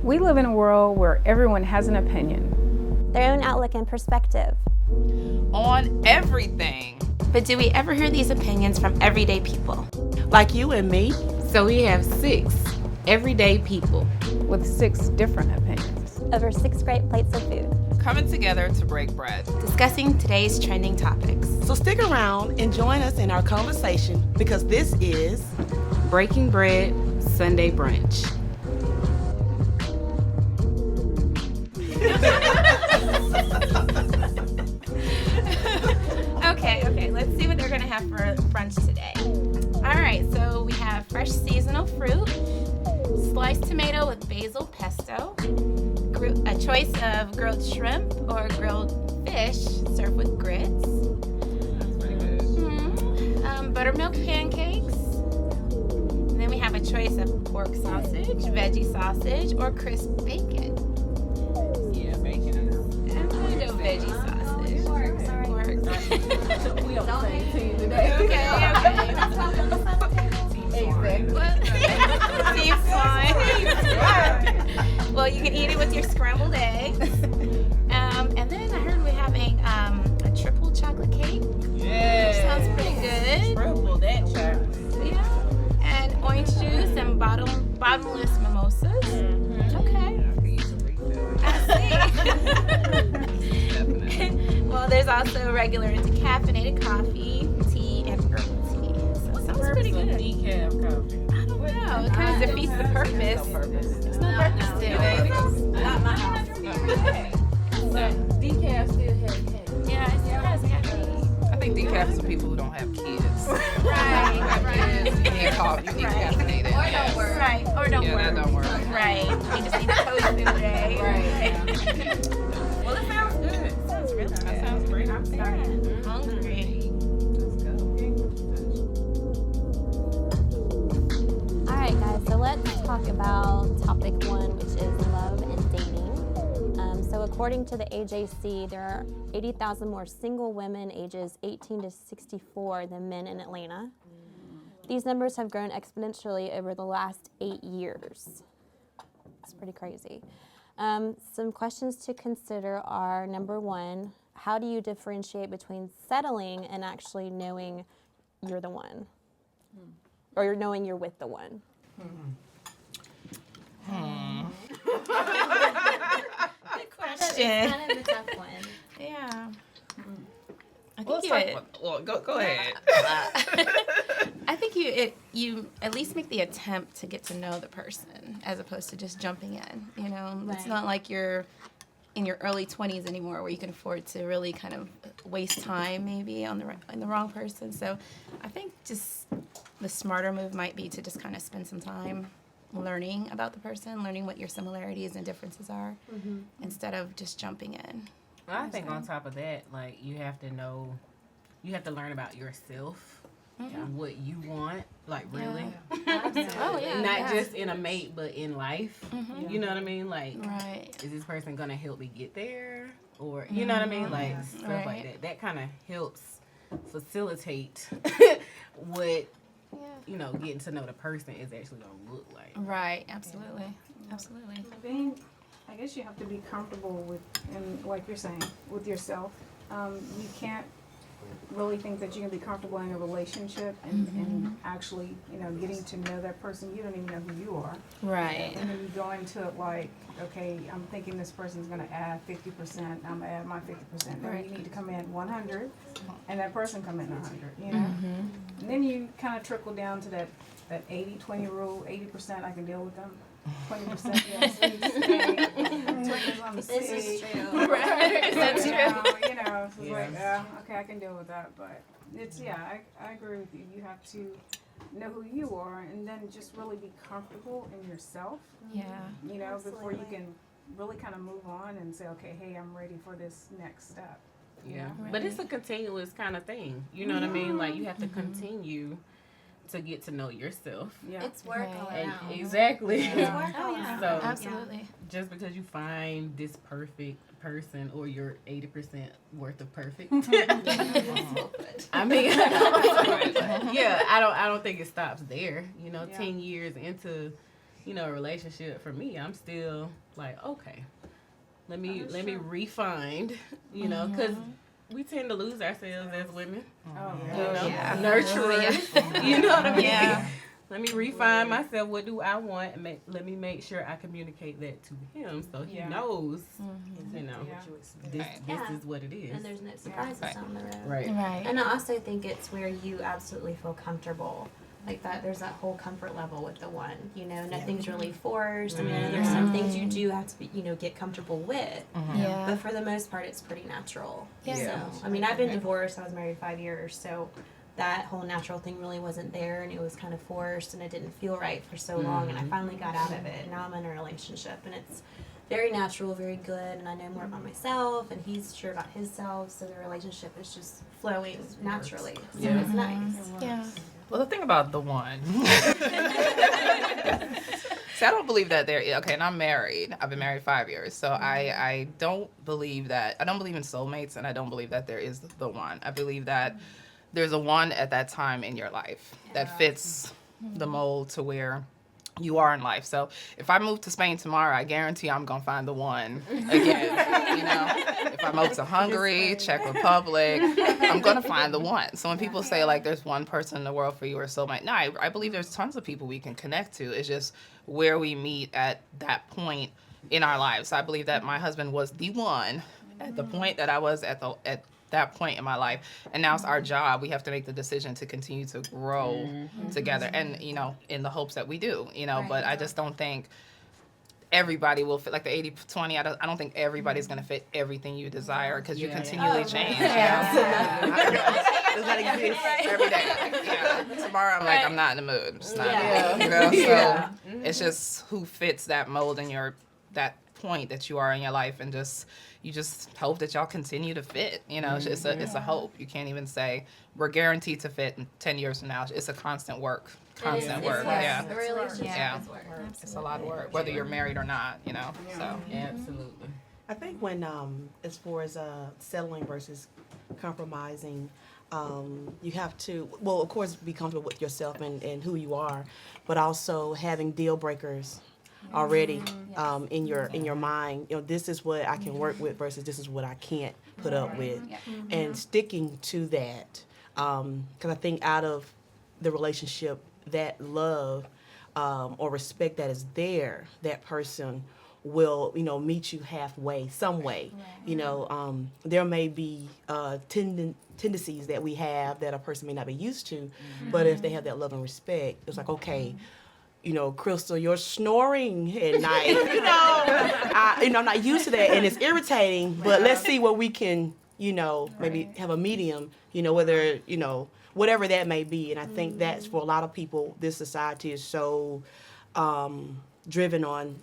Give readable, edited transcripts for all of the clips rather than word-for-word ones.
We live in a world where everyone has an opinion, their own outlook and perspective on everything. But do we ever hear these opinions from everyday people? Like you and me. So we have 6 everyday people with 6 different opinions over 6 great plates of food. Coming together to break bread. Discussing today's trending topics. So stick around and join us in our conversation because this is Breaking Bread Sunday Brunch. Okay, let's see what they're gonna have for brunch today. All right, so we have fresh seasonal fruit, sliced tomato with basil pesto, a choice of grilled shrimp or grilled fish served with grits. That's pretty good. Buttermilk pancakes. And then we have a choice of pork sausage, veggie sausage, or crisp bacon. Yeah, bacon. I'm gonna go veggie sausage. Pork, sorry. We on the same team today. Okay. Team swine. Well, you can eat it with your scrambled eggs. And then I heard we're having a triple chocolate cake. Yeah. Sounds pretty good. Triple that chocolate. Yeah. And orange juice and bottomless mimosas. Mm-hmm. Okay. I could use a refill. I see. Well, there's also regular and decaffeinated coffee, tea, and herbal tea. So it sounds pretty good. Decaf coffee. I don't know. It kind of defeats the purpose. There's no purpose to it. Not my house. Decaf still has cake. Yeah, it still has caffeine. I think decaf is for people who don't have kids. Right. Kids, you need coffee, you need caffeinated. Or don't work. Right. Or don't Yeah, work. that don't work. Right. You just need to toast through the day. Right. Well, it sounds good. It sounds really good. That sounds great. I'm Yeah. Hungry. Let's go. All right, guys, so let's talk about topic 1, which is love and dating. So according to the AJC, there are 80,000 more single women ages 18 to 64 than men in Atlanta. These numbers have grown exponentially over the last 8 years. It's pretty crazy. Some questions to consider are, number 1, how do you differentiate between settling and actually knowing you're the one? Or you're knowing you're with the one? Good question. It's kind of a tough one. Yeah. I Well, think go ahead. I think you at least make the attempt to get to know the person as opposed to just jumping in. You know, it's Right. not like you're in your early 20s anymore where you can afford to really kind of waste time maybe on the wrong person. So I think just the smarter move might be to just kind of spend some time learning about the person, learning what your similarities and differences are, instead of just jumping in. Well, I think on top of that, like, you have to learn about yourself, what you want, like, really. Oh, yeah. Not just in a mate, but in life. You know what I mean? Like, Right. is this person going to help me get there? Or, you know what I mean? Like, stuff Right. like that. That kind of helps facilitate what, you know, getting to know the person is actually going to look like. Right. Absolutely. Absolutely. I guess you have to be comfortable with, and like you're saying, with yourself. You can't really think that you can be comfortable in a relationship and actually, getting to know that person. You don't even know who you are. Right. And then you go into it like, okay, I'm thinking this person's going to add 50%. I'm going to add my 50%. No, Right. you need to come in 100, and that person come in 100. And then you kind of trickle down to that 80-20 rule. 80% I can deal with them. 20% yes, please stay. 20% on the This is seat. true. Right. That's true. So it's like, Yeah. okay, I can deal with that. But it's, I agree with you. You have to know who you are and then just really be comfortable in yourself, Yeah. before you can really kind of move on and say, okay, hey, I'm ready for this next step. Yeah. Right. But it's a continuous kind of thing. You know what I mean? Like, you have to continue to get to know yourself. Yeah. It's work all And around. exactly. It's work all around. So Absolutely. just because you find this perfect person or you're 80% worth of perfect, I mean, yeah, I don't think it stops there. 10 years into, a relationship, for me, I'm still like, okay, let me refine, because we tend to lose ourselves as women. Nurturers. You know what I mean? Yeah. Let me refine myself. What do I want? And let me make sure I communicate that to him so he knows, this is what it is. And there's no surprises down the road. Right. And I also think it's where you absolutely feel comfortable. Like that, there's that whole comfort level with the one, nothing's really forced. I mean, I know there's some things you do have to be, get comfortable with. Yeah. But for the most part, it's pretty natural. Yeah. So, I mean, I've been divorced. I was married 5 years. So that whole natural thing really wasn't there, and it was kind of forced, and it didn't feel right for so long. And I finally got out of it. Now I'm in a relationship, and it's very natural, very good, and I know more about myself, and he's sure about himself. So the relationship is just flowing naturally. So it's nice. Yeah. Well, the thing about the one. See, I don't believe that okay, and I'm married. I've been married 5 years. So I don't believe that. I don't believe in soulmates, and I don't believe that there is the one. I believe that there's a one at that time in your life that fits the mold to where you are in life. So if I move to Spain tomorrow, I guarantee I'm going to find the one again. If I move to Hungary, Czech Republic, I'm going to find the one. So when people say, like, there's one person in the world for you or soulmate, no, I believe there's tons of people we can connect to. It's just where we meet at that point in our lives. I believe that my husband was the one at the point that I was at that point in my life, and now it's our job. We have to make the decision to continue to grow together, and in the hopes that we do, but I just don't think everybody will fit, like the 80-20. I don't think everybody's going to fit everything you desire, because you continually change. Does that exist? Every day. Tomorrow I'm like, I'm not in the mood. I'm just not in the mood. So it's just who fits that mold in that point that you are in your life, and you just hope that y'all continue to fit. It's a hope. You can't even say we're guaranteed to fit in 10 years from now. It's a constant work. Constant work. The relationship is work. It's a lot of work, whether you're married or not, So Absolutely. I think when, as far as settling versus compromising, you have to, well, of course, be comfortable with yourself and who you are, but also having deal breakers already in your mind. This is what I can work with versus this is what I can't put up with, and sticking to that. Because I think out of the relationship, that love or respect that is there, that person will meet you halfway, some way. There may be tendencies that we have that a person may not be used to, but if they have that love and respect, it's like, okay, Crystal, you're snoring at night. I'm not used to that, and it's irritating. But let's see what we can, maybe have a medium. Whether whatever that may be. And I think that's for a lot of people. This society is so driven on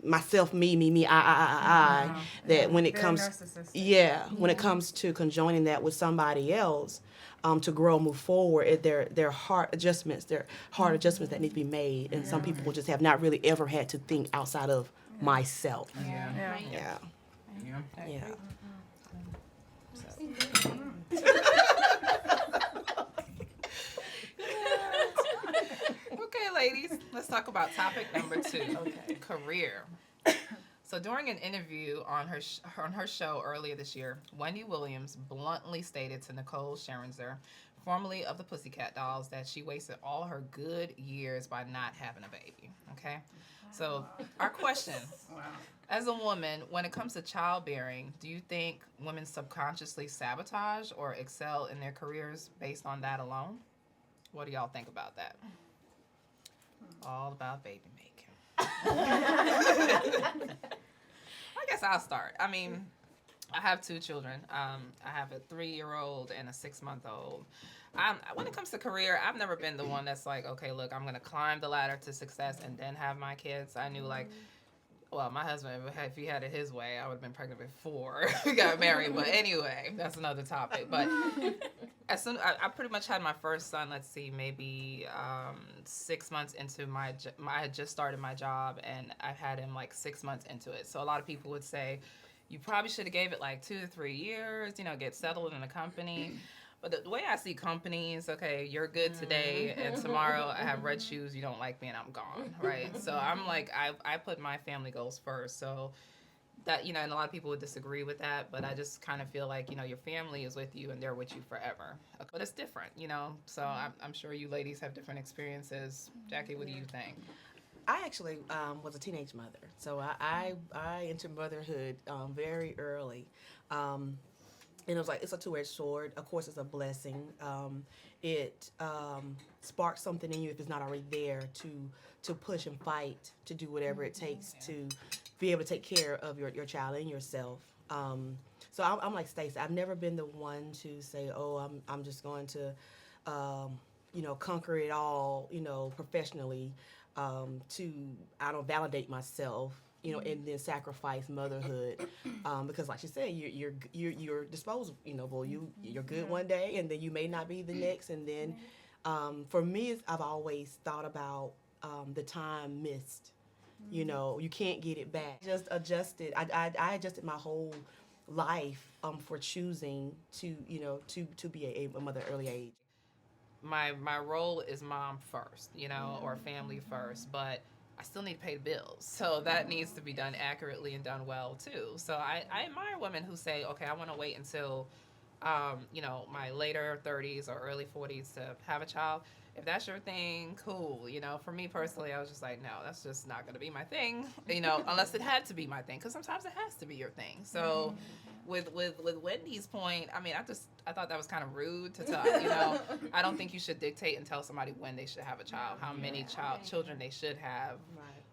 myself, me, I. That when it comes, when it comes to conjoining that with somebody else. To grow, move forward, there are hard adjustments that need to be made, and some people just have not really ever had to think outside of myself. Okay, ladies, let's talk about topic number 2. Career. So during an interview on her show earlier this year, Wendy Williams bluntly stated to Nicole Scherzinger, formerly of the Pussycat Dolls, that she wasted all her good years by not having a baby. Okay? So our question, as a woman, when it comes to childbearing, do you think women subconsciously sabotage or excel in their careers based on that alone? What do y'all think about that? All about baby making. I guess I'll start. I mean, I have 2 children. I have a 3-year-old and a 6-month-old. When it comes to career, I've never been the one that's like, okay, look, I'm going to climb the ladder to success and then have my kids. I knew, like, well, my husband, if he had it his way, I would have been pregnant before we got married. But anyway, that's another topic. But as soon I pretty much had my first son, let's see, maybe 6 months into I had just started my job, and I had him like 6 months into it. So a lot of people would say, you probably should have gave it like 2 to 3 years, get settled in a company. But the way I see companies, okay, you're good today, and tomorrow I have red shoes, you don't like me, and I'm gone, right? So I'm like, I put my family goals first. So that, you know, and a lot of people would disagree with that, but I just kind of feel like, you know, your family is with you and they're with you forever. But it's different, you know? So I'm sure you ladies have different experiences. Jackie, what do you think? I actually was a teenage mother, so I entered motherhood very early. And it was like, it's a two-edged sword. Of course, it's a blessing. It sparks something in you if it's not already there to push and fight, to do whatever it takes to be able to take care of your child and yourself. So I'm like Stacy. I've never been the one to say, oh, I'm just going to, you know, conquer it all, you know, professionally, to, I don't validate myself, you know, and then sacrifice motherhood, because like you said, you're disposable. You know, you're good one day, and then you may not be the next. And then, for me, I've always thought about the time missed. You know, you can't get it back. Just adjusted. I adjusted my whole life for choosing to, you know, to be a mother at early age. My role is mom first, you know, or family first, but I still need to pay the bills. So that needs to be done accurately and done well too. So I admire women who say, okay, I want to wait until, you know, my later 30s or early 40s to have a child. If that's your thing, cool. You know, for me personally, I was just like, no, that's just not going to be my thing, you know, unless it had to be my thing, because sometimes it has to be your thing. So with Wendy's point, I mean, I thought that was kind of rude to tell, you know. I don't think you should dictate and tell somebody when they should have a child, how many children they should have,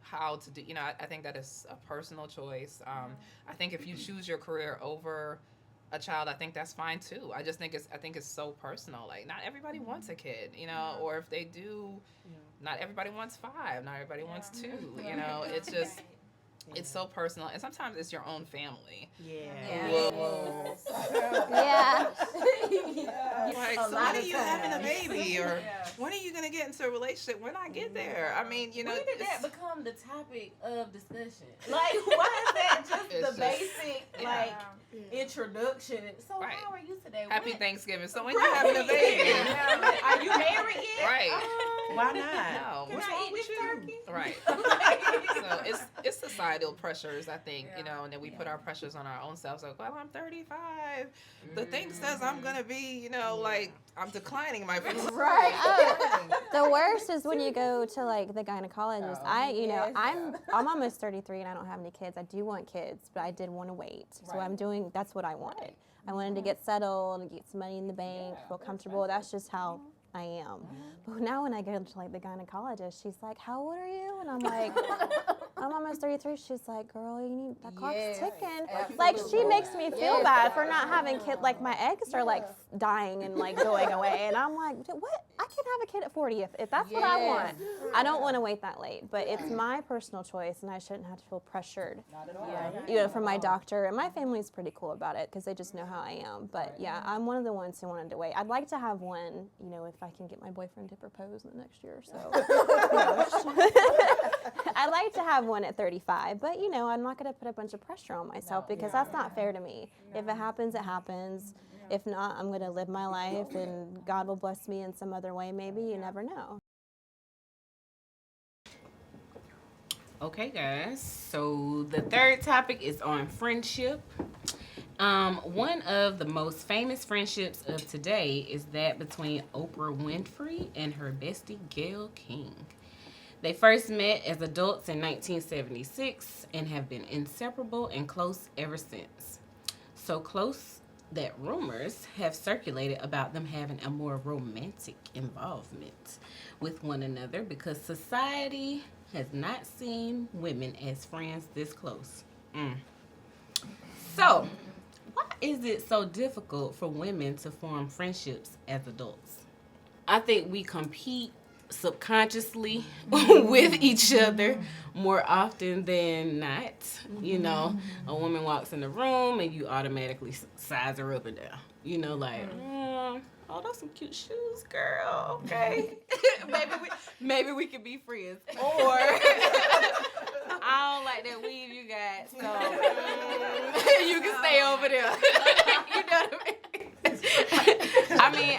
how to do, you know. I think that is a personal choice. I think if you choose your career over a child, I think that's fine too. I just think it's so personal. Like, not everybody wants a kid, you know, or if they do, not everybody wants 5, not everybody wants 2, you know. It's just, it's so personal, and sometimes it's your own family. Whoa. Yeah. Like, so when are you having a baby, or when are you gonna get into a relationship? When I get there, I mean, you know. When did that become the topic of discussion? Like, why is that just the basic, like, introduction? So how are you today? Happy Thanksgiving. So when you having a baby? Are you married yet? Right. Why not? No. What's wrong with you? Turkey? Right. So it's societal pressures, I think, you know, and then we put our pressures on our own selves. Like, well, I'm 35. The thing says I'm gonna be, you know, like, I'm declining my Right. Oh, the worst is when you go to like the gynecologist. I'm almost 33 and I don't have any kids. I do want kids, but I did want to wait. So that's what I wanted. I wanted to get settled and get some money in the bank, feel comfortable. That's just how I am. But now when I go to like the gynecologist, she's like, how old are you? And I'm like, I'm almost 33. She's like, girl, you need, that clock's ticking. Like, she makes me feel bad for not having kids. Like, my eggs are like dying and like going away. And I'm like, what? I can have a kid at 40 if that's what I want. I don't want to wait that late, but it's my personal choice and I shouldn't have to feel pressured. Not at all. You know, from my doctor. And my family's pretty cool about it because they just know how I am. But yeah, I'm one of the ones who wanted to wait. I'd like to have one, you know, if I can get my boyfriend to propose in the next year or so. I'd like to have one at 35, but you know, I'm not going to put a bunch of pressure on myself because that's not fair to me. If it happens, it happens. If not, I'm going to live my life and God will bless me in some other way maybe. You never know. Okay, guys. So the third topic is on friendship. One of the most famous friendships of today is that between Oprah Winfrey and her bestie Gayle King. They first met as adults in 1976 and have been inseparable and close ever since. So close that rumors have circulated about them having a more romantic involvement with one another because society has not seen women as friends this close. So, why is it so difficult for women to form friendships as adults? I think we compete subconsciously with each other more often than not. You know, a woman walks in the room and you automatically size her up and down. You know, like, oh, those some cute shoes, girl. Okay, maybe we could be friends. Or I don't like that weave you got, so you can stay over there. You know what I mean? I mean,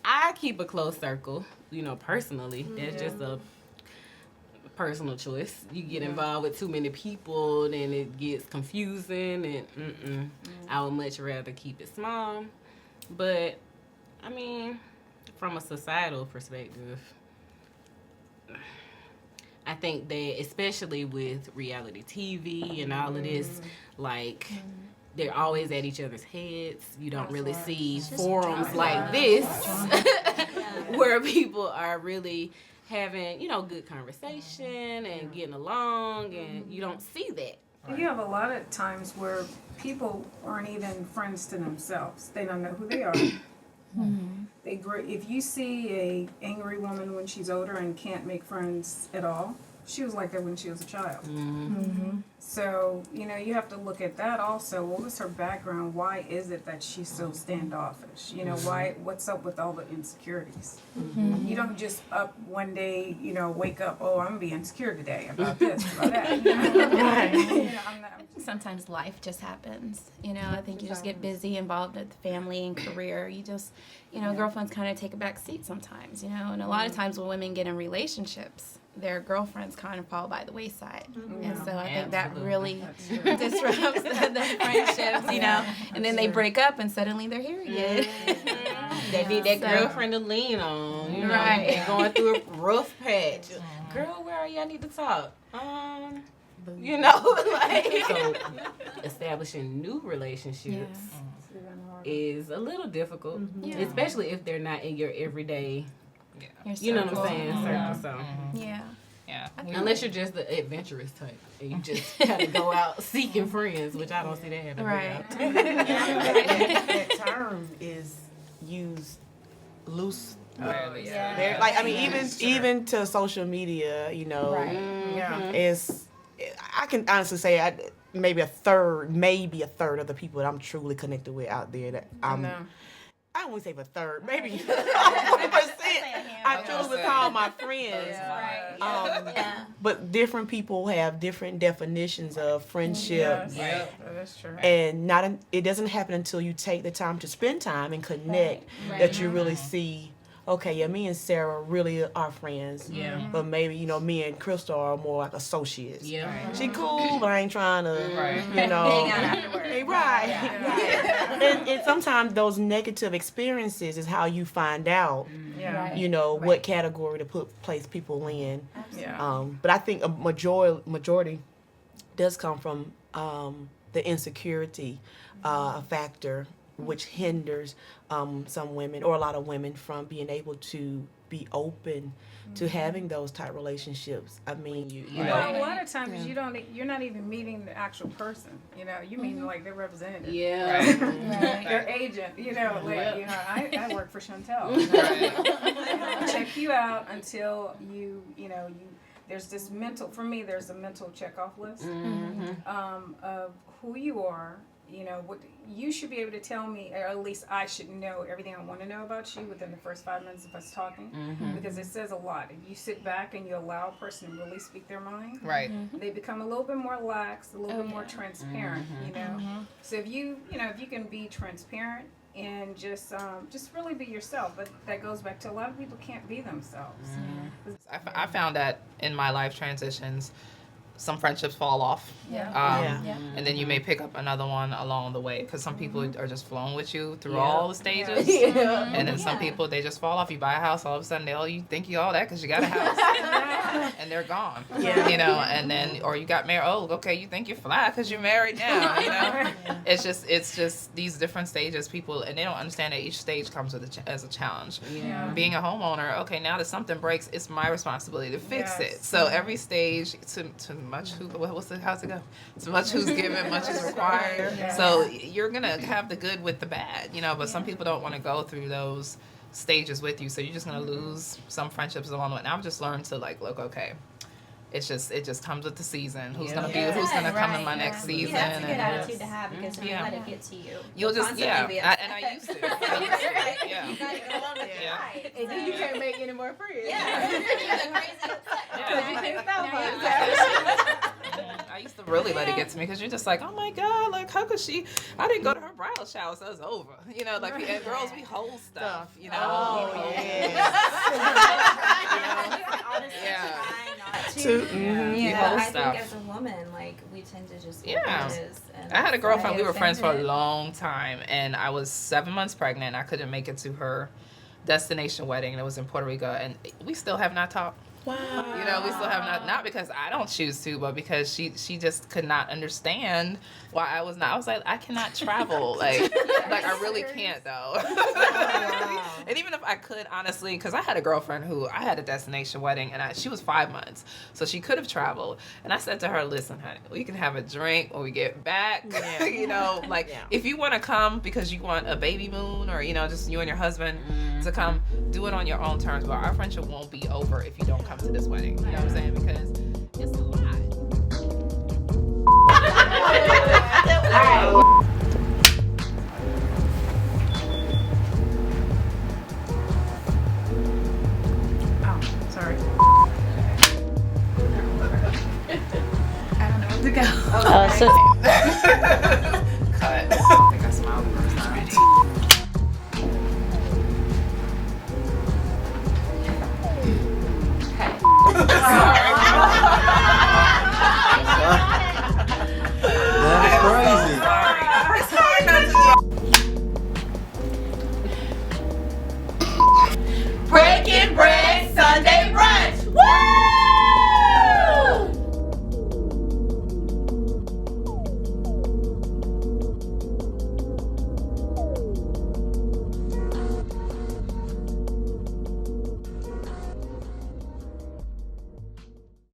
I keep a close circle, you know, personally. That's just a personal choice. You get involved with too many people, then it gets confusing, and I would much rather keep it small. But, I mean, from a societal perspective, I think that especially with reality TV and all of this, like, they're always at each other's heads. You don't really see forums like this where people are really having, you know, good conversation and getting along, and you don't see that. You have a lot of times where people aren't even friends to themselves. They don't know who they are. If you see a angry woman when she's older and can't make friends at all, she was like that when she was a child. So, you know, you have to look at that also. What was her background? Why is it that she's so standoffish? You know, what's up with all the insecurities? You don't just up one day, you know, wake up, oh, I'm gonna be insecure today about this, about that. You know? Sometimes life just happens. You know, I think you just get busy, involved with family and career. You just, you know, girlfriends kind of take a back seat sometimes, you know. And a lot of times when women get in relationships, their girlfriends kind of fall by the wayside. And so I think that really disrupts the friendships, you know. And then they break up and suddenly they're here again. They need that girlfriend to lean on, you know. They're going through a rough patch. Girl, where are you? I need to talk. You know, like, so establishing new relationships is a little difficult, especially if they're not in your everyday, you know what I'm saying, circle. So Yeah. unless you're just the adventurous type and you just kind of go out seeking friends, which I don't see that happening. That term is used loose. Like, I mean, even to social media, you know, is, I can honestly say maybe a third of the people that I'm truly connected with out there that I don't want to say a third, maybe 20%. I truly would call my friends. But different people have different definitions of friendship. That's true. And it doesn't happen until you take the time to spend time and connect that you really see, okay, yeah, me and Sarah really are friends. Yeah. But maybe, you know, me and Crystal are more like associates. Yeah. She cool, but I ain't trying to, you know. Hang out afterwards. And sometimes those negative experiences is how you find out, you know, what category to place people in. But I think a majority does come from the insecurity factor, which hinders some women or a lot of women from being able to be open to having those type relationships. I mean, you know. Well, a lot of times you're not even meeting the actual person. You know, you mean like their representative. Yeah. Their agent. You know, like you know, I work for Shuantell. Check you out until you know. There's this for me, there's a mental checkoff list of who you are. You know, what you should be able to tell me, or at least I should know everything I want to know about you within the first 5 minutes of us talking, because it says a lot. If you sit back and you allow a person to really speak their mind, they become a little bit more lax, a little bit more transparent. You know, so if you can be transparent and just really be yourself, but that goes back to a lot of people can't be themselves. I found that in my life transitions, some friendships fall off. And then you may pick up another one along the way, because some people are just flowing with you through all the stages. And then some people, they just fall off. You buy a house, all of a sudden you think you all that because you got a house. And they're gone. You know, and then, or you got married. Oh, okay, you think you're fly because you're married now. You know, it's just these different stages. People, and they don't understand that each stage comes with as a challenge. Being a homeowner, okay, now that something breaks, it's my responsibility to fix it. So every stage, to much how's it go? It's much who's given, much is required. So you're gonna have the good with the bad, you know. But some people don't want to go through those stages with you, so you're just gonna lose some friendships along the way. And I've just learned to look, okay, it just comes with the season. Who's gonna come in my next season? That's a good attitude to have, because if you let it get to you, you'll just I used to. You gotta go along with it, right? And then you can't make any more friends. I used to really let it get to me, because you're just like, oh my God, like how could she? I didn't go to her bridal shower, so it's over. You know, like and girls, we hold stuff. You know. Oh, yeah. Yeah, I stuff. think as a woman, like, we tend to just Yeah. and I had a girlfriend, we get were friends for a offended. long time, and I was 7 months pregnant. I couldn't make it to her destination wedding, and it was in Puerto Rico, and we still have not talked. Wow. You know, we still have not because I don't choose to, but because she just could not understand why I was not. I was like, I cannot travel, like I really can't though. And even if I could, honestly, because I had a girlfriend who I had a destination wedding, and she was 5 months, so she could have traveled. And I said to her, listen, honey, we can have a drink when we get back. Yeah. You know, like if you want to come because you want a baby moon, or you know, just you and your husband to come, do it on your own terms. But our friendship won't be over if you don't come to this wedding. You know what I'm saying? Because it's a lot. Sorry. I don't know where to go. Oh, so